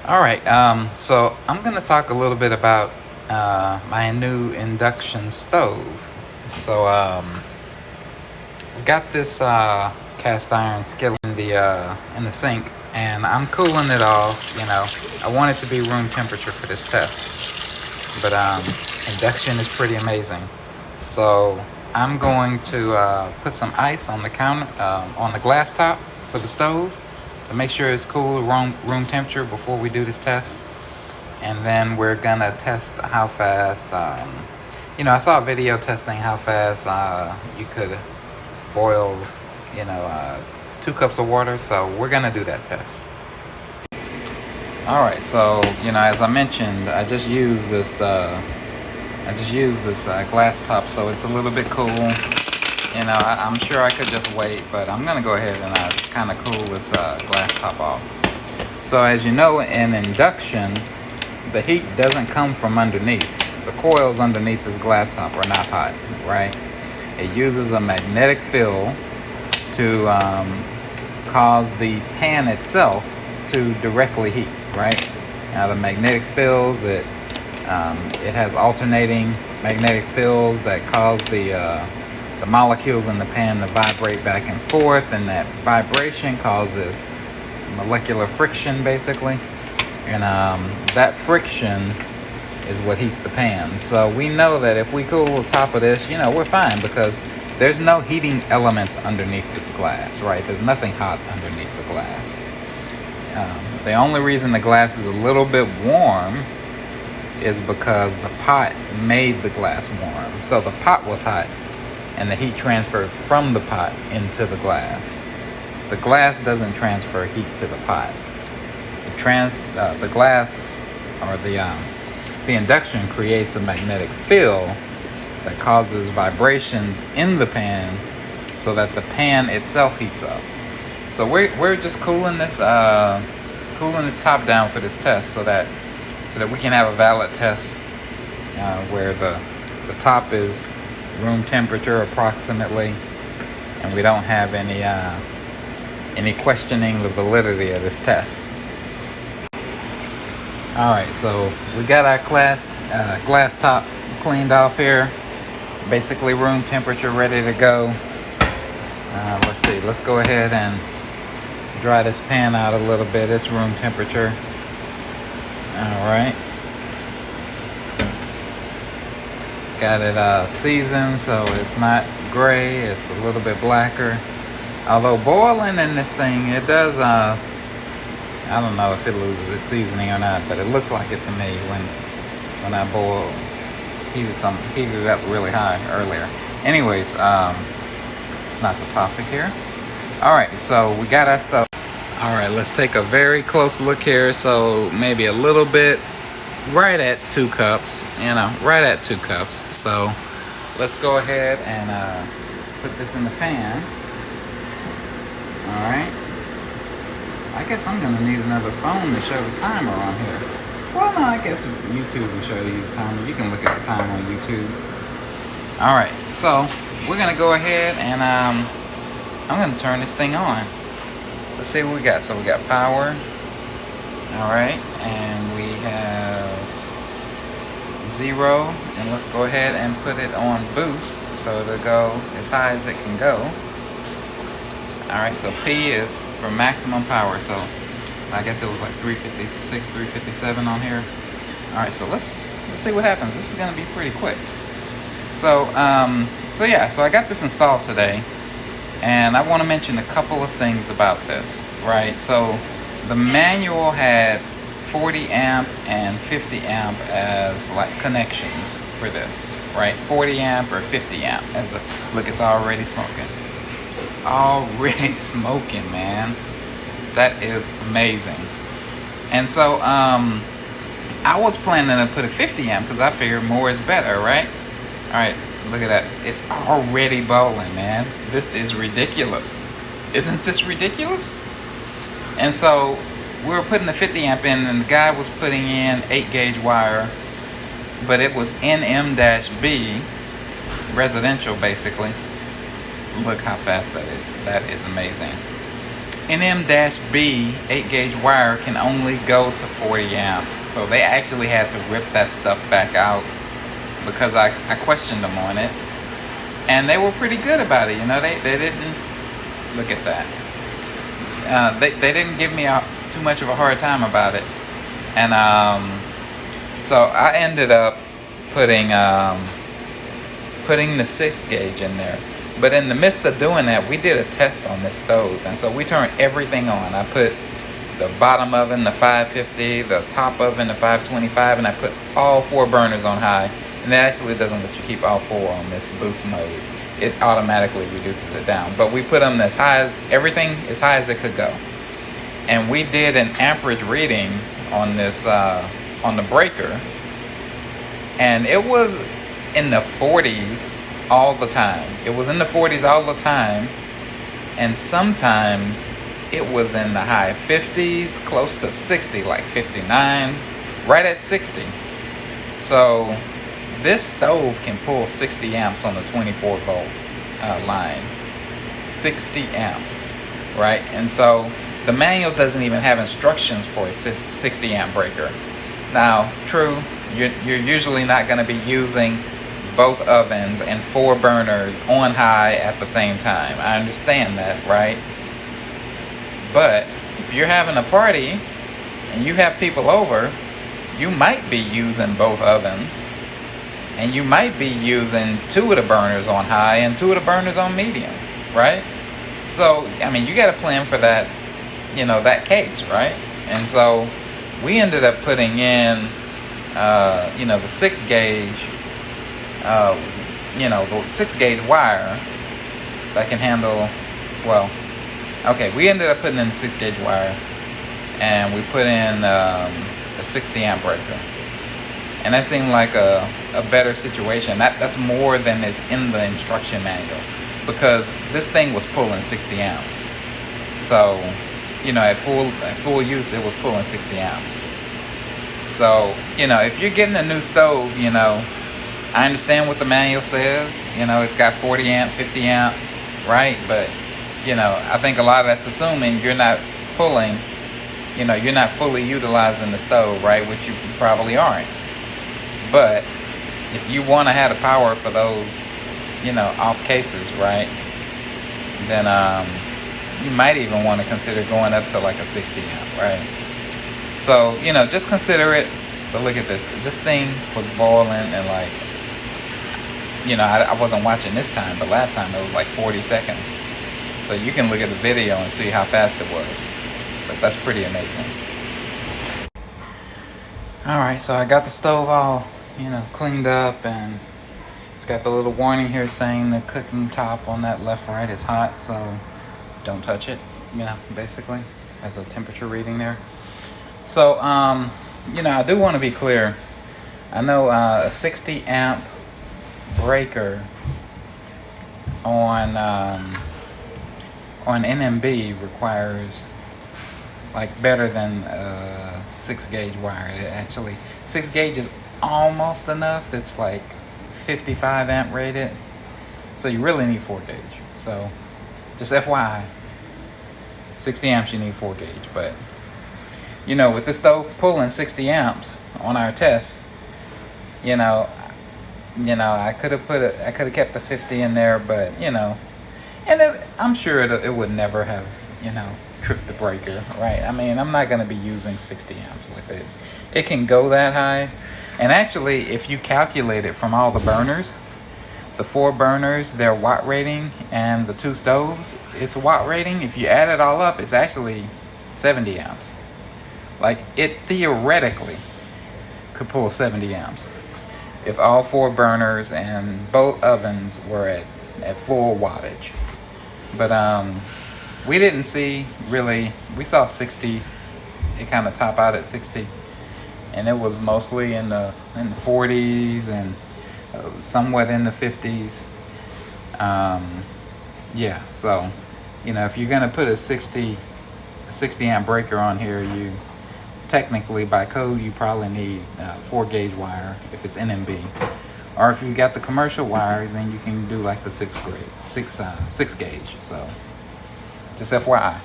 All right, so I'm gonna talk a little bit about my new induction stove. So I've got this cast iron skillet in the sink, and I'm cooling it off. I want it to be room temperature for this test, but induction is pretty amazing. So I'm going to put some ice on the counter, on the glass top for the stove, to make sure it's cool, room temperature before we do this test. And then we're gonna test how fast, I saw a video testing how fast you could boil, 2 cups of water. So we're gonna do that test. All right, so, as I mentioned, I just used this glass top, so it's a little bit cool. I'm sure I could just wait, but I'm gonna go ahead and kind of cool this glass top off. So as you know, in induction, the heat doesn't come from underneath. The coils underneath this glass top are not hot, right? It uses a magnetic field to cause the pan itself to directly heat, right? Now the magnetic fields, it has alternating magnetic fields that cause the molecules in the pan to vibrate back and forth, and that vibration causes molecular friction, basically. And that friction is what heats the pan. So we know that if we cool the top of this, we're fine, because there's no heating elements underneath this glass, right? There's nothing hot underneath the glass. The only reason the glass is a little bit warm is because the pot made the glass warm. So the pot was hot, and the heat transferred from the pot into the glass. The glass doesn't transfer heat to the pot. The glass, or the induction, creates a magnetic field that causes vibrations in the pan, so that the pan itself heats up. So we're just cooling this top down for this test, so that we can have a valid test where the top is room temperature approximately, and we don't have any questioning the validity of this test. All right, so we got our glass top cleaned off here, basically room temperature, ready to go. Let's see, let's go ahead and dry this pan out a little bit. It's room temperature. All right. Got it seasoned, so it's not gray, it's a little bit blacker. Although boiling in this thing, it does, I don't know if it loses its seasoning or not, but it looks like it to me when I heated it up really high earlier. Anyways, it's not the topic here. All right, so we got our stuff. All right, let's take a very close look here. So maybe a little bit, right at 2 cups, right at 2 cups. So let's go ahead and let's put this in the pan. All right. I guess I'm gonna need another phone to show the timer on here. Well, no, I guess YouTube will show you the timer. You can look at the time on YouTube. All right, so we're gonna go ahead and I'm gonna turn this thing on. Let's see what we got. So we got power. All right, and we have 0, and let's go ahead and put it on boost so it'll go as high as it can go. All right, so P is for maximum power. So I guess it was like 356, 357 on here. All right, so let's see what happens. This is gonna be pretty quick. So so I got this installed today, and I want to mention a couple of things about this, right? So the manual had 40 amp and 50 amp as like connections for this, right? 40 amp or 50 amp as look, it's already smoking. Already smoking, man. That is amazing. And so I was planning to put a 50 amp because I figured more is better, right? All right, look at that. It's already bowling, man. This is ridiculous. Isn't this ridiculous? And so we were putting the 50 amp in, and the guy was putting in 8 gauge wire, but it was NM-B, residential basically. Look how fast that is. That is amazing. NM-B 8-gauge wire can only go to 40 amps. So they actually had to rip that stuff back out because I questioned them on it. And they were pretty good about it, you know. They didn't, look at that. They didn't give me too much of a hard time about it. And so I ended up putting the 6-gauge in there. But in the midst of doing that, we did a test on this stove. And so we turned everything on. I put the bottom oven, the 550, the top oven, the 525, and I put all 4 burners on high. And it actually doesn't let you keep all 4 on this boost mode. It automatically reduces it down. But we put them as high as, everything as high as it could go. And we did an amperage reading on this, on the breaker. And it was in the 40s all the time. It was in the 40s all the time. And sometimes it was in the high 50s, close to 60, like 59, right at 60. So this stove can pull 60 amps on the 24 volt line. 60 amps, right? And so the manual doesn't even have instructions for a 60 amp breaker. Now, true, you're usually not going to be using both ovens and 4 burners on high at the same time. I understand that, right? But if you're having a party and you have people over, you might be using both ovens, and you might be using 2 of the burners on high and 2 of the burners on medium, right? So, I mean, you got to plan for that, you know, that case, right? And so we ended up putting in, you know, the 6-gauge, you know, the 6-gauge wire that can handle, well, okay, we ended up putting in 6-gauge wire, and we put in a 60 amp breaker. And that seemed like a better situation. That's more than is in the instruction manual, because this thing was pulling 60 amps. So, you know, at full use, it was pulling 60 amps. So, you know, if you're getting a new stove, you know, I understand what the manual says. You know, it's got 40 amp, 50 amp, right? But, you know, I think a lot of that's assuming you're not pulling, you know, you're not fully utilizing the stove, right? Which you probably aren't. But if you want to have the power for those, you know, off cases, right, then you might even want to consider going up to like a 60 amp, right? So, you know, just consider it. But look at this. This thing was boiling, and like, you know, I wasn't watching this time, but last time it was like 40 seconds. So you can look at the video and see how fast it was. But that's pretty amazing. Alright, so I got the stove all, you know, cleaned up, and it's got the little warning here saying the cooking top on that left right is hot, so don't touch it, you know, basically, as a temperature reading there. So, you know, I do want to be clear. I know a 60 amp breaker on NMB requires like better than 6-gauge wire. It actually, 6-gauge is almost enough. It's like 55 amp rated, so you really need 4-gauge. So just FYI, 60 amps you need 4-gauge. But you know, with the stove pulling 60 amps on our test, you know, I could have kept the 50 in there, but you know, and I'm sure it would never have, you know, tripped the breaker, right? I mean, I'm not going to be using 60 amps with it. It can go that high. And actually, if you calculate it from all the burners, the 4 burners, their watt rating, and the 2 stoves, its watt rating, if you add it all up, it's actually 70 amps. Like, it theoretically could pull 70 amps if all 4 burners and both ovens were at full wattage. But we didn't see really, we saw 60, it kind of top out at 60, and it was mostly in the 40s and somewhat in the 50s. Yeah, so, you know, if you're gonna put a 60 amp breaker on here, you technically by code you probably need 4-gauge wire if it's NMB, or if you got the commercial wire, then you can do like the 6 gauge. So just FYI.